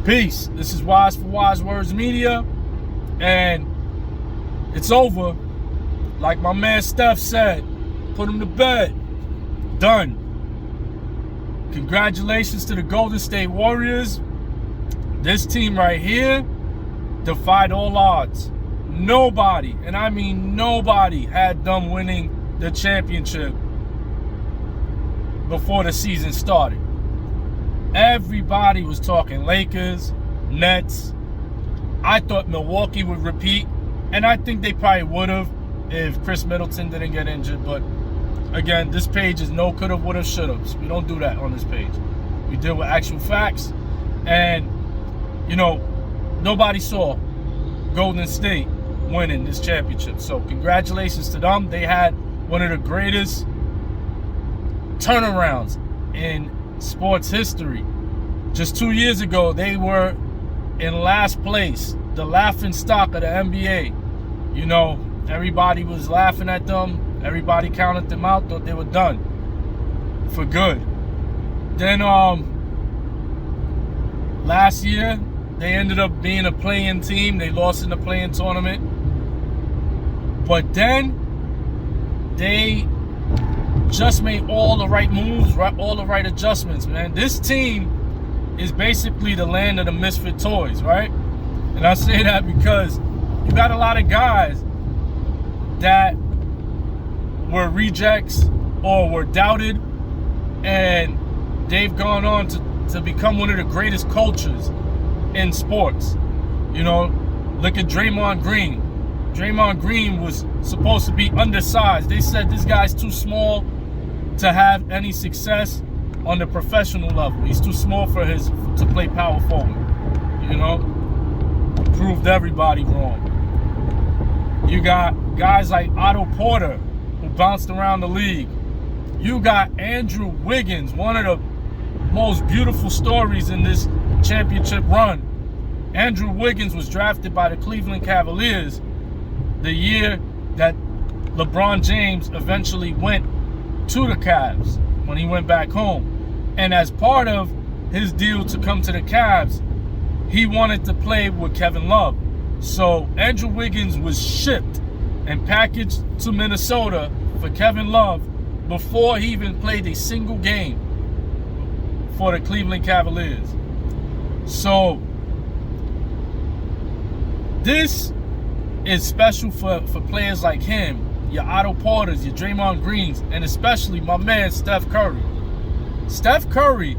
Peace. This is Wise for Wise Words Media, and it's over. Like my man Steph said, put him to bed. Done. Congratulations to the Golden State Warriors. This team right here defied all odds. Nobody, and I mean nobody, had them winning the championship before the season started. Everybody was talking Lakers, Nets. I thought Milwaukee would repeat, and I think they probably would have if Chris Middleton didn't get injured. But again, this page is no coulda, woulda, shoulda. We don't do that on this page. We deal with actual facts, and nobody saw Golden State winning this championship. So congratulations to them. They had one of the greatest turnarounds in sports history. Just 2 years ago, they were in last place, the laughing stock of the NBA. Everybody was laughing at them. Everybody counted them out, thought they were done for good. Then last year, they ended up being a play-in team. They lost in the play-in tournament. But then they just made all the right moves, all the right adjustments, man. This team is basically the land of the misfit toys, right? And I say that because you got a lot of guys that were rejects or were doubted, and they've gone on to become one of the greatest cultures in sports. Look at Draymond Green. Draymond Green was supposed to be undersized. They said this guy's too small to have any success on the professional level. He's too small to play power forward. Proved everybody wrong. You got guys like Otto Porter, who bounced around the league. You got Andrew Wiggins, one of the most beautiful stories in this championship run. Andrew Wiggins was drafted by the Cleveland Cavaliers the year that LeBron James eventually went to the Cavs when he went back home. And as part of his deal to come to the Cavs, he wanted to play with Kevin Love. So Andrew Wiggins was shipped and packaged to Minnesota for Kevin Love before he even played a single game for the Cleveland Cavaliers. So this is special for players like him, your Otto Porters, your Draymond Greens, and especially my man Steph Curry. Steph Curry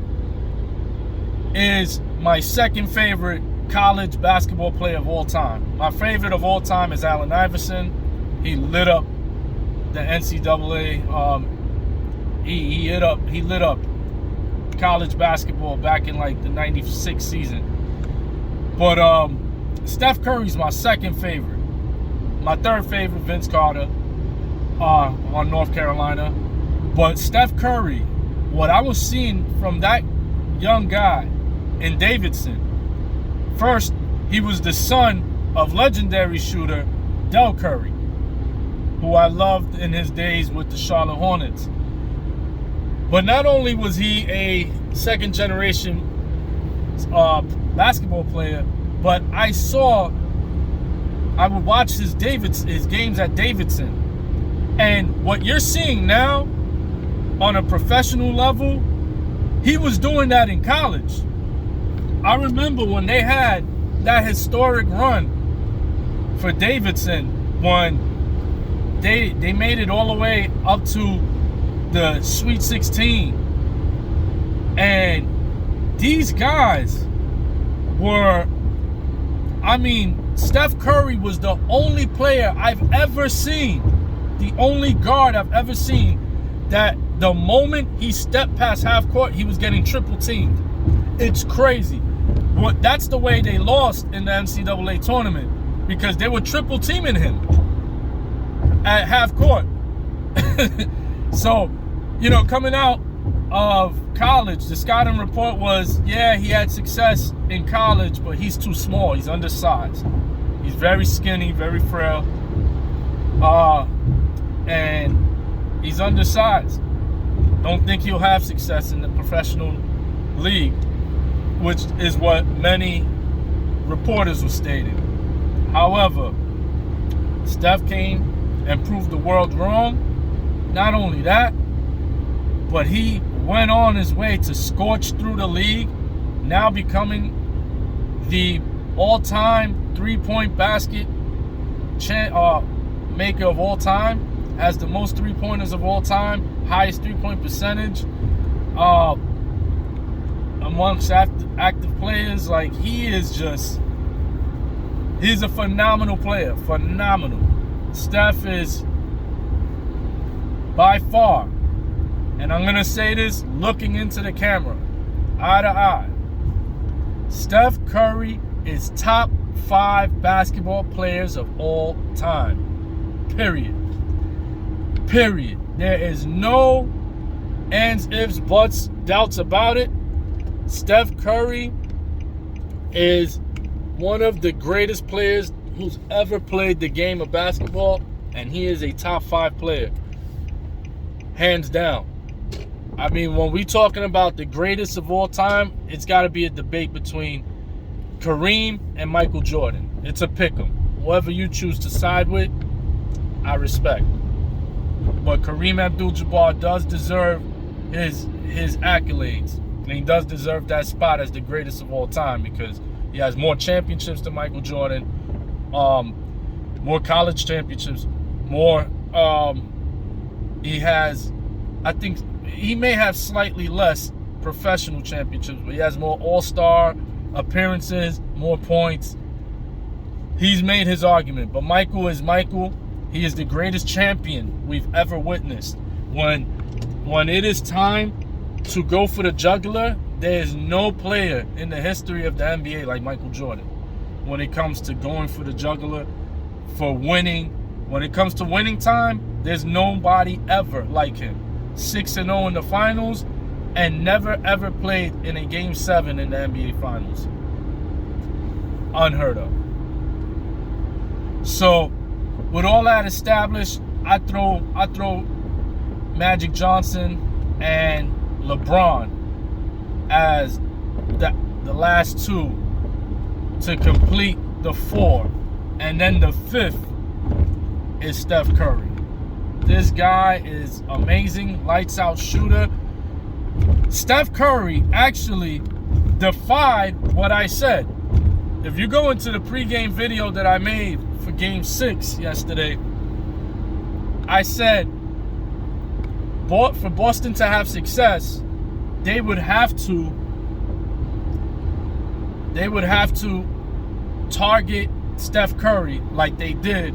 is my second favorite college basketball player of all time. My favorite of all time is Allen Iverson. He lit up the NCAA. He lit up college basketball back in like the '96 season. But Steph Curry's my second favorite. My third favorite, Vince Carter, on North Carolina. But Steph Curry, what I was seeing from that young guy in Davidson, first, he was the son of legendary shooter Del Curry, who I loved in his days with the Charlotte Hornets. But not only was he a second generation basketball player, but I would watch his games at Davidson. And what you're seeing now on a professional level, he was doing that in college. I remember when they had that historic run for Davidson, when they made it all the way up to the Sweet 16. And these guys were, Steph Curry was the only player I've ever seen, the only guard I've ever seen, that the moment he stepped past half court, he was getting triple teamed. It's crazy. But that's the way they lost in the NCAA tournament, because they were triple teaming him at half court. So, coming out of college, the scouting report was, yeah, he had success in college, but he's too small. He's undersized. He's very skinny, very frail. And he's undersized. Don't think he'll have success in the professional league. which is what many reporters were stating. However, Steph came and proved the world wrong. Not only that, but he went on his way to scorch through the league, now becoming the all-time three-point basket maker of all time, has the most three-pointers of all time, highest three-point percentage amongst active players. Like, he's a phenomenal player, phenomenal. Steph is by far, and I'm going to say this looking into the camera, eye to eye, Steph Curry is top 5 basketball players of all time. Period. Period. There is no ands, ifs, buts, doubts about it. Steph Curry is one of the greatest players who's ever played the game of basketball, and he is a top 5 player. Hands down. I mean, when we're talking about the greatest of all time, it's got to be a debate between Kareem and Michael Jordan. It's a pick'em. Whoever you choose to side with, I respect. But Kareem Abdul-Jabbar does deserve his accolades. And he does deserve that spot as the greatest of all time because he has more championships than Michael Jordan, more college championships, more. He has, I think, he may have slightly less professional championships, but he has more all-star appearances, more points. He's made his argument, but Michael is Michael. He is the greatest champion we've ever witnessed. When it is time to go for the jugular, there is no player in the history of the NBA like Michael Jordan. When it comes to going for the jugular, for winning, when it comes to winning time, there's nobody ever like him. 6-0 in the finals and never ever played in a game 7 in the NBA finals. Unheard of. So, with all that established, I throw Magic Johnson and LeBron as the last 2 to complete the 4. And then the 5th is Steph Curry. This guy is amazing, lights out shooter. Steph Curry actually defied what I said. If you go into the pregame video that I made for Game 6 yesterday, I said for Boston to have success, they would have to target Steph Curry like they did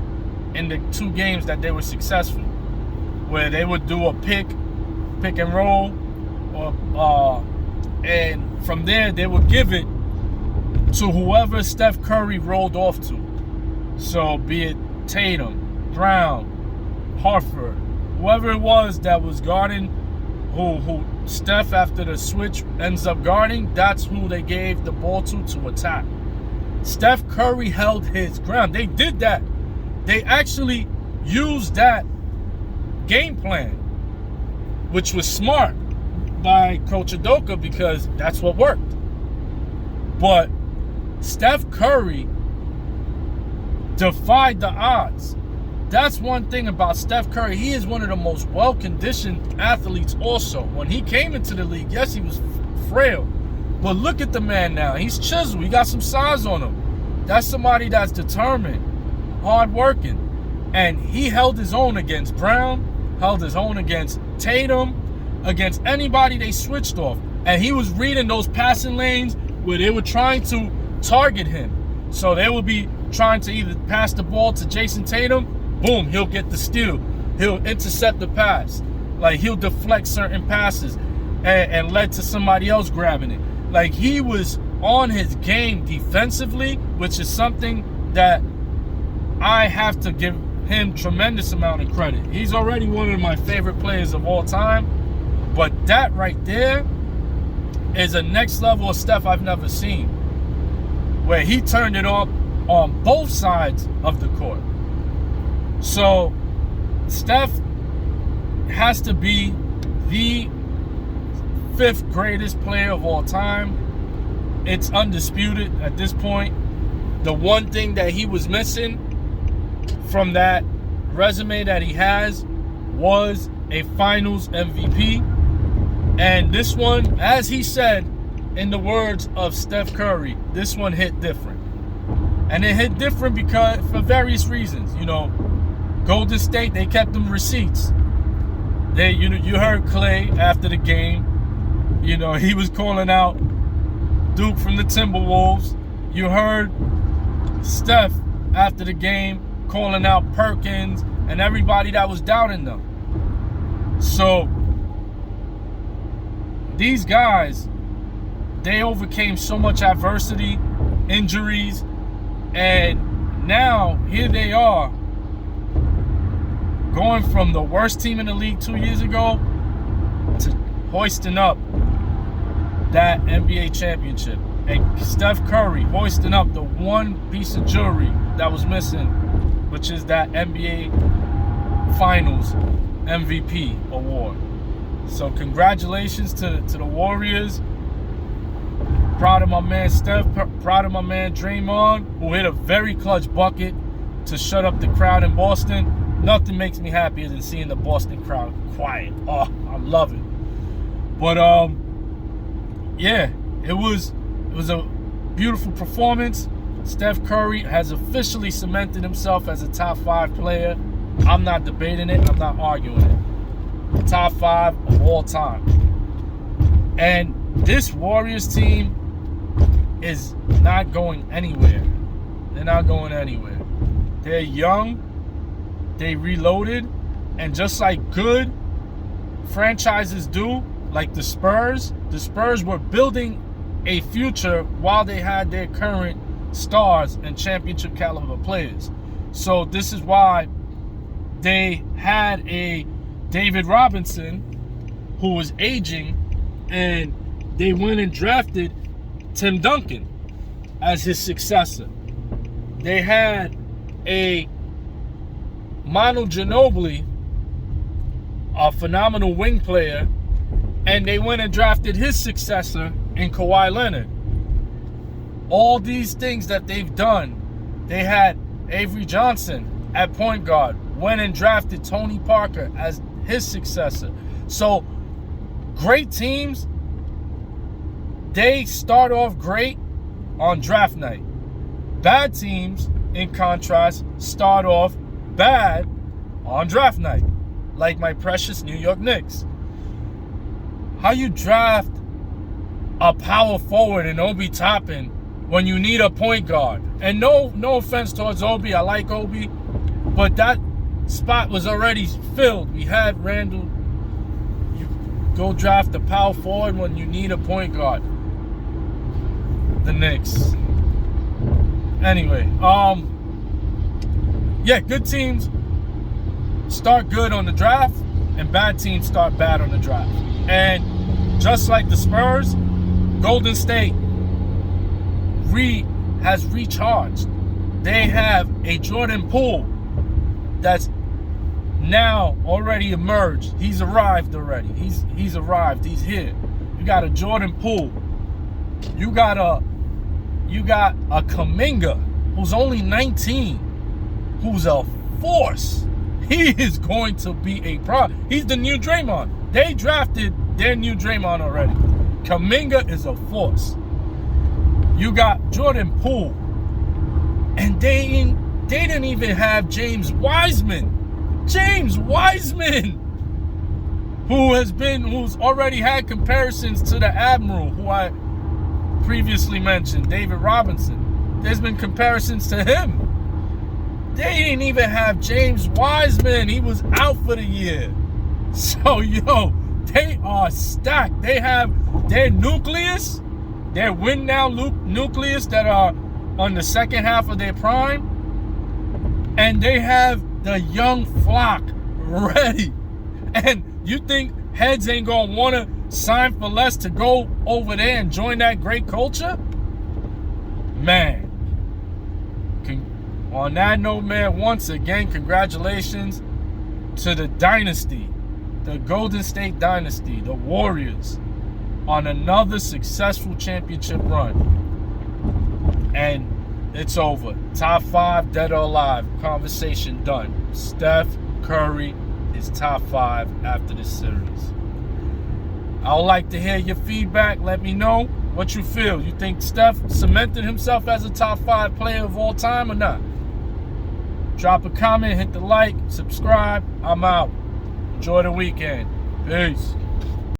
in the 2 games that they were successful, where they would do a pick and roll, and from there they would give it to whoever Steph Curry rolled off to. So be it Tatum, Brown, Harford, whoever it was that was guarding, who Steph after the switch ends up guarding, that's who they gave the ball to attack. Steph Curry held his ground. They did that. They actually used that game plan, which was smart by Coach Udoka because that's what worked. But Steph Curry defied the odds. That's one thing about Steph Curry. He is one of the most well-conditioned athletes also. When he came into the league, yes, he was frail. But look at the man now. He's chiseled. He got some size on him. That's somebody that's determined, hard-working. And he held his own against Brown, held his own against Tatum, against anybody they switched off. And he was reading those passing lanes where they were trying to target him. So they would be trying to either pass the ball to Jason Tatum, boom, he'll get the steal. He'll intercept the pass. Like, he'll deflect certain passes and led to somebody else grabbing it. Like, he was on his game defensively, which is something that I have to give him tremendous amount of credit. He's already one of my favorite players of all time. But that right there is a next level of Steph I've never seen, where he turned it on both sides of the court. So Steph has to be the 5th greatest player of all time. it's undisputed at this point. The one thing that he was missing from that resume that he has was a finals MVP. And this one, as he said, in the words of Steph Curry, this one hit different. And it hit different because for various reasons. You know, Golden State, they kept them receipts. You heard Clay after the game. You know, he was calling out Duke from the Timberwolves. You heard Steph after the game calling out Perkins and everybody that was doubting them. So these guys, they overcame so much adversity, injuries, and now here they are going from the worst team in the league 2 years ago to hoisting up that NBA championship. And Steph Curry hoisting up the one piece of jewelry that was missing, which is that NBA Finals MVP award. So congratulations to the Warriors. Proud of my man Steph, proud of my man Draymond, who hit a very clutch bucket to shut up the crowd in Boston. Nothing makes me happier than seeing the Boston crowd quiet. Oh, I love it. But yeah, it was a beautiful performance. Steph Curry has officially cemented himself as a top 5 player. I'm not debating it. I'm not arguing it. Top 5 of all time. And this Warriors team is not going anywhere. They're not going anywhere. They're young. They reloaded. And just like good franchises do, like the Spurs were building a future while they had their current stars and championship caliber players. So this is why they had a David Robinson who was aging, and they went and drafted Tim Duncan as his successor. They had a Manu Ginobili, a phenomenal wing player, and they went and drafted his successor in Kawhi Leonard. All these things that they've done, they had Avery Johnson at point guard, went and drafted Tony Parker as his successor. So great teams, they start off great on draft night. Bad teams, in contrast, start off bad on draft night, like my precious New York Knicks. How you draft a power forward in Obi Toppin when you need a point guard? And no offense towards Obi, I like Obi, but that spot was already filled. We had Randall. You go draft a power forward when you need a point guard. The Knicks. Anyway, yeah, good teams start good on the draft, and bad teams start bad on the draft. And just like the Spurs, Golden State has recharged. They have a Jordan Poole that's now already emerged. He's arrived already. He's arrived. He's here. You got a Jordan Poole. You got a Kuminga who's only 19, who's a force. He is going to be a pro. He's the new Draymond. They drafted their new Draymond already. Kuminga is a force. You got Jordan Poole, and they didn't even have James Wiseman. James Wiseman, who's already had comparisons to the Admiral, who I previously mentioned, David Robinson. There's been comparisons to him. They didn't even have James Wiseman. He was out for the year. So, they are stacked. They have their nucleus, their win now nucleus that are on the second half of their prime. And they have the young flock ready. And you think heads ain't going to want to sign for less to go over there and join that great culture? Man. On that note, man, once again, congratulations to the dynasty, the Golden State dynasty, the Warriors. on another successful championship run. And it's over. Top 5, dead or alive. Conversation done. Steph Curry is top 5 after this series. I would like to hear your feedback. Let me know what you feel. You think Steph cemented himself as a top 5 player of all time or not? Drop a comment, hit the like, subscribe. I'm out. Enjoy the weekend. Peace.